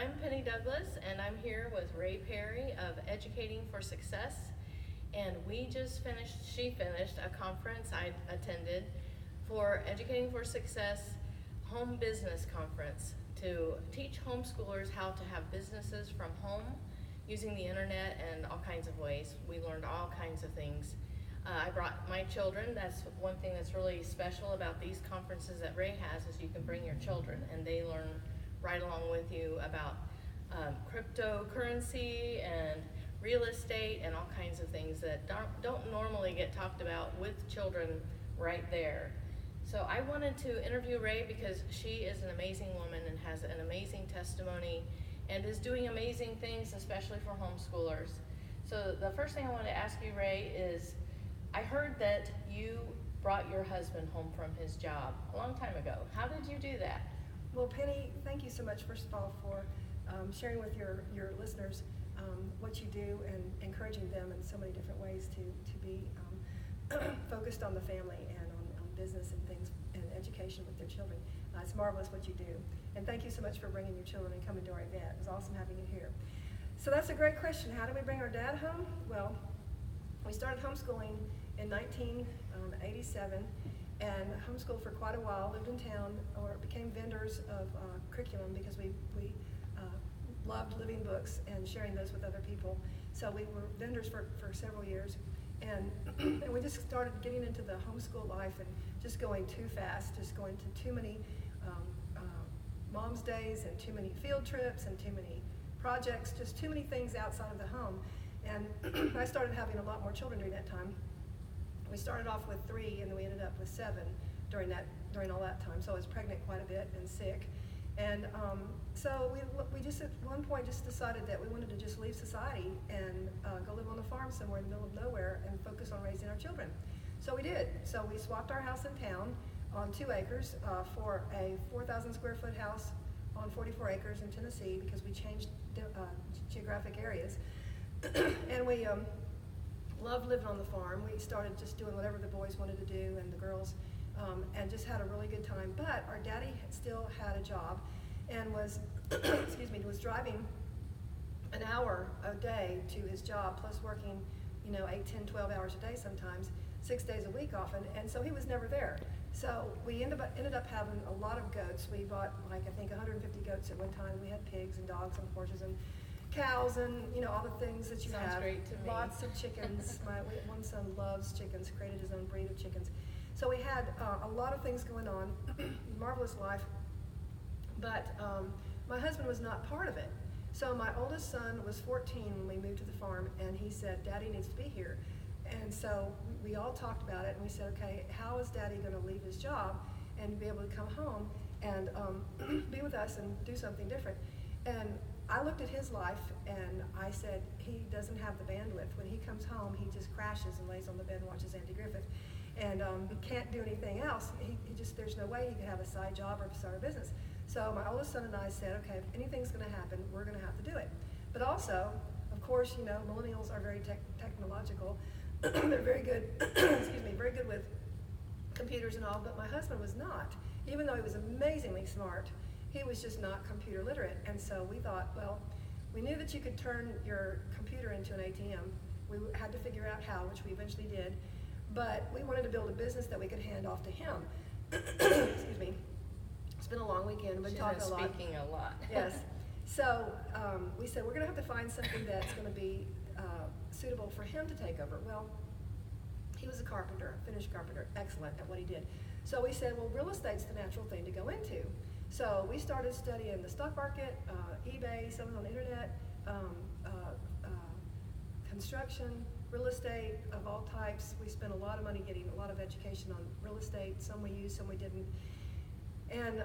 I'm Penny Douglas, and I'm here with Ray Perry of Educating for Success. And she finished a conference I attended for Educating for Success Home Business Conference to teach homeschoolers how to have businesses from home using the internet and all kinds of ways. We learned all kinds of things. I brought my children. That's one thing that's really special about these conferences that Ray has, is you can bring your children and they learn right along with you about cryptocurrency and real estate and all kinds of things that don't normally get talked about with children right there. So I wanted to interview Ray because she is an amazing woman and has an amazing testimony and is doing amazing things, especially for homeschoolers. So the first thing I want to ask you, Ray, is I heard that you brought your husband home from his job a long time ago. How did you do that? Well, Penny, thank you so much, first of all, for sharing with your listeners what you do and encouraging them in so many different ways to be focused on the family and on business and things and education with their children. It's marvelous what you do. And thank you so much for bringing your children and coming to our event. It was awesome having you here. So that's a great question. How do we bring our dad home? Well, we started homeschooling in 1987 and homeschooled for quite a while, lived in town, or became vendors of curriculum because we loved living books and sharing those with other people. So we were vendors for several years. And we just started getting into the homeschool life and just going too fast, just going to too many mom's days and too many field trips and too many projects, just too many things outside of the home. And I started having a lot more children during that time. We started off with 3 and then we ended up with 7 during all that time. So I was pregnant quite a bit and sick. And so we just at one point just decided that we wanted to just leave society and go live on a farm somewhere in the middle of nowhere and focus on raising our children. So we did. So we swapped our house in town on 2 acres for a 4,000 square foot house on 44 acres in Tennessee because we changed geographic areas. And we loved living on the farm. We started just doing whatever the boys wanted to do and the girls, and just had a really good time. But our daddy still had a job and was, was driving an hour a day to his job, plus working, 8, 10, 12 hours a day sometimes, 6 days a week often, and so he was never there. So we ended up having a lot of goats. We bought, I think 150 goats at one time. We had pigs and dogs and horses and cows and all the things that you Sounds have. Great to me. Lots of chickens. My one son loves chickens, created his own breed of chickens. So we had a lot of things going on, marvelous life, but my husband was not part of it. So my oldest son was 14 when we moved to the farm, and he said, Daddy needs to be here. And so we all talked about it, and we said, okay, how is Daddy going to leave his job and be able to come home and be with us and do something different? And I looked at his life and I said, he doesn't have the bandwidth. When he comes home, he just crashes and lays on the bed and watches Andy Griffith. And he can't do anything else. There's no way he could have a side job or start a business. So my oldest son and I said, okay, if anything's gonna happen, we're gonna have to do it. But also, of course, millennials are very technological. They're very good, very good with computers and all, but my husband was not. Even though he was amazingly smart, he was just not computer literate. And so we thought, well, we knew that you could turn your computer into an ATM. We had to figure out how, which we eventually did. But we wanted to build a business that we could hand off to him. Excuse me. It's been a long weekend. We've been talking a lot. She's been speaking a lot. Yes. So we said, we're going to have to find something that's going to be suitable for him to take over. Well, he was a carpenter, a finished carpenter, excellent at what he did. So we said, well, real estate's the natural thing to go into. So we started studying the stock market, eBay, selling on the internet, construction, real estate of all types. We spent a lot of money getting a lot of education on real estate. Some we used, some we didn't. And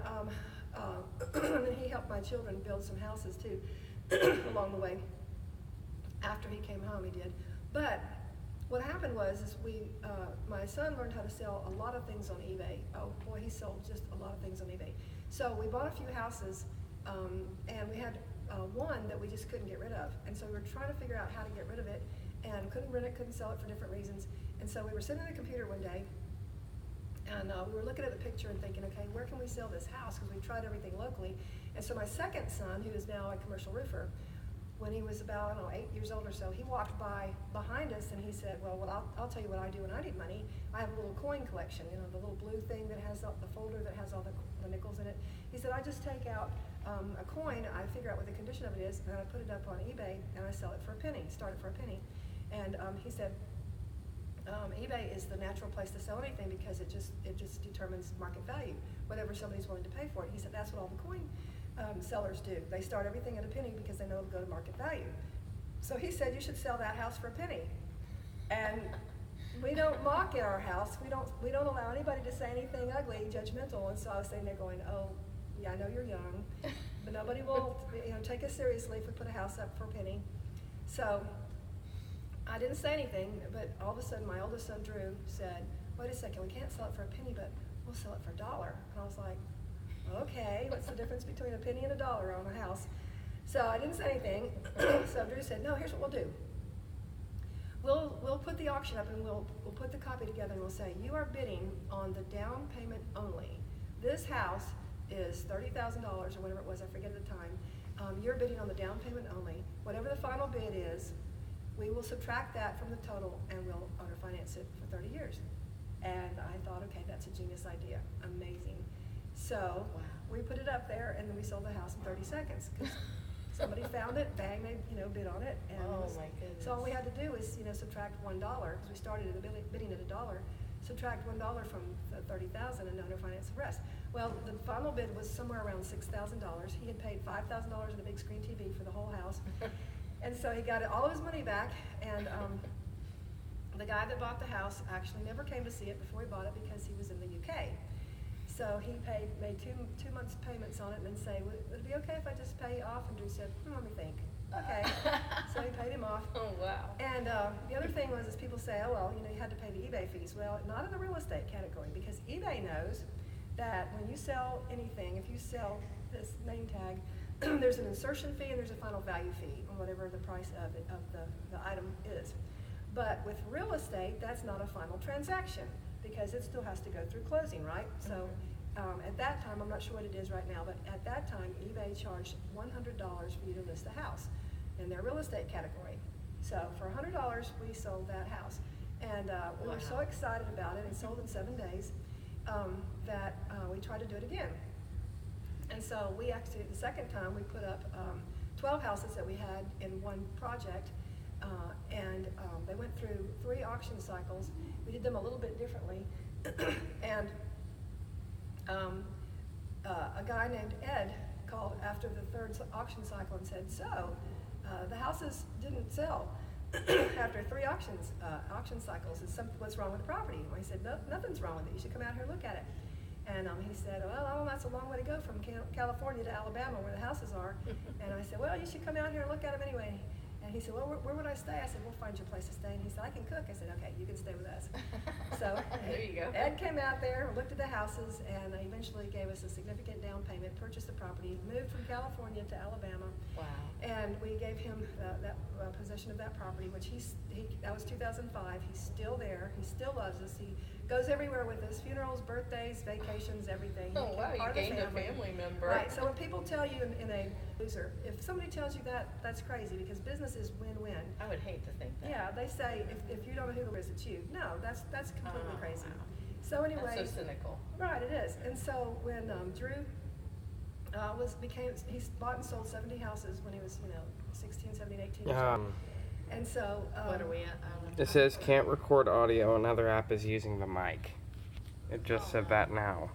then he helped my children build some houses too along the way. After he came home, he did. But what happened was my son learned how to sell a lot of things on eBay. Oh boy, he sold just a lot of things on eBay. So we bought a few houses, and we had one that we just couldn't get rid of. And so we were trying to figure out how to get rid of it, and couldn't rent it, couldn't sell it for different reasons. And so we were sitting at a computer one day, And we were looking at the picture and thinking, okay, where can we sell this house? Because we tried everything locally. And so my second son, who is now a commercial roofer, when he was about, I don't know, 8 years old or so, he walked by behind us and he said, well, I'll tell you what I do when I need money. I have a little coin collection, you know, the little blue thing that has the folder that has all the nickels in it. He said, I just take out a coin, I figure out what the condition of it is, and I put it up on eBay and I sell it for a penny, start it for a penny. And he said, eBay is the natural place to sell anything because it just determines market value, whatever somebody's willing to pay for it. He said that's what all the coin sellers do. They start everything at a penny because they know it'll go to market value. So he said you should sell that house for a penny. And we don't mock at our house. We don't allow anybody to say anything ugly, judgmental. And so I was sitting there going, oh, yeah, I know you're young, but nobody will take us seriously if we put a house up for a penny. So I didn't say anything, but all of a sudden my oldest son, Drew, said, wait a second, we can't sell it for a penny, but we'll sell it for $1. And I was like, okay, what's the difference between a penny and $1 on a house? So I didn't say anything. So Drew said, no, here's what we'll do. We'll put the auction up and we'll put the copy together and we'll say, you are bidding on the down payment only. This house is $30,000 or whatever it was, I forget at the time. You're bidding on the down payment only. Whatever the final bid is, we will subtract that from the total and we'll owner finance it for 30 years. And I thought, okay, that's a genius idea, amazing. So we put it up there and then we sold the house in 30 seconds. Somebody found it, bang, they bid on it, and oh my goodness. So all we had to do was subtract $1 because we started at bidding at $1. Subtract $1 from the 30,000 and owner finance the rest. Well, the final bid was somewhere around $6,000. He had paid $5,000 in a big screen TV for the whole house, and so he got all of his money back. And the guy that bought the house actually never came to see it before he bought it because he was in the UK. So he made two months payments on it and then say, would it be okay if I just pay off? And Drew said, let me think. Okay. So he paid him off. Oh, wow. And the other thing was, is people say, oh, well, you had to pay the eBay fees. Well, not in the real estate category because eBay knows that when you sell anything, if you sell this name tag, there's an insertion fee and there's a final value fee on whatever the price of the item is. But with real estate, that's not a final transaction because it still has to go through closing, right? So at that time, I'm not sure what it is right now, but at that time, eBay charged $100 for you to list a house in their real estate category. So for $100, we sold that house. And we were so excited about it, and sold in 7 days, that we tried to do it again. And so we actually, the second time, we put up 12 houses that we had in one project, and they went through 3 auction cycles. We did them a little bit differently, and a guy named Ed called after the 3rd auction cycle and said, so the houses didn't sell after 3 auction cycles. What's wrong with the property? And I said, no, nothing's wrong with it. You should come out here and look at it. And he said, well, that's a long way to go from California to Alabama where the houses are. And I said, well, you should come out here and look at them anyway. And he said, well, where would I stay? I said, we'll find you a place to stay. And he said, I can cook. I said, okay, you can stay with us. So there you go. Ed came out there, looked at the houses, and eventually gave us a significant down payment, purchased the property, moved from California to Alabama. Wow. And we gave him that possession of that property, which that was 2005. He's still there. He still loves us. He goes everywhere with us, funerals, birthdays, vacations, everything. Oh, wow, you gained a family member. Right, so when people tell you in a loser, if somebody tells you that, that's crazy because business is win-win. I would hate to think that. Yeah, they say if you don't know who it is, it's you. No, that's completely crazy. Wow. So anyway. That's so cynical. Right, it is. And so when Drew he bought and sold 70 houses when he was 16, 17, 18 years old. And so what are we at? It says can't record audio. Another app is using the mic. It just said that now.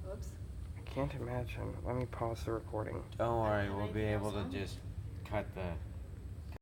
Whoops. I can't imagine. Let me pause the recording. Don't worry, we'll be able to just cut the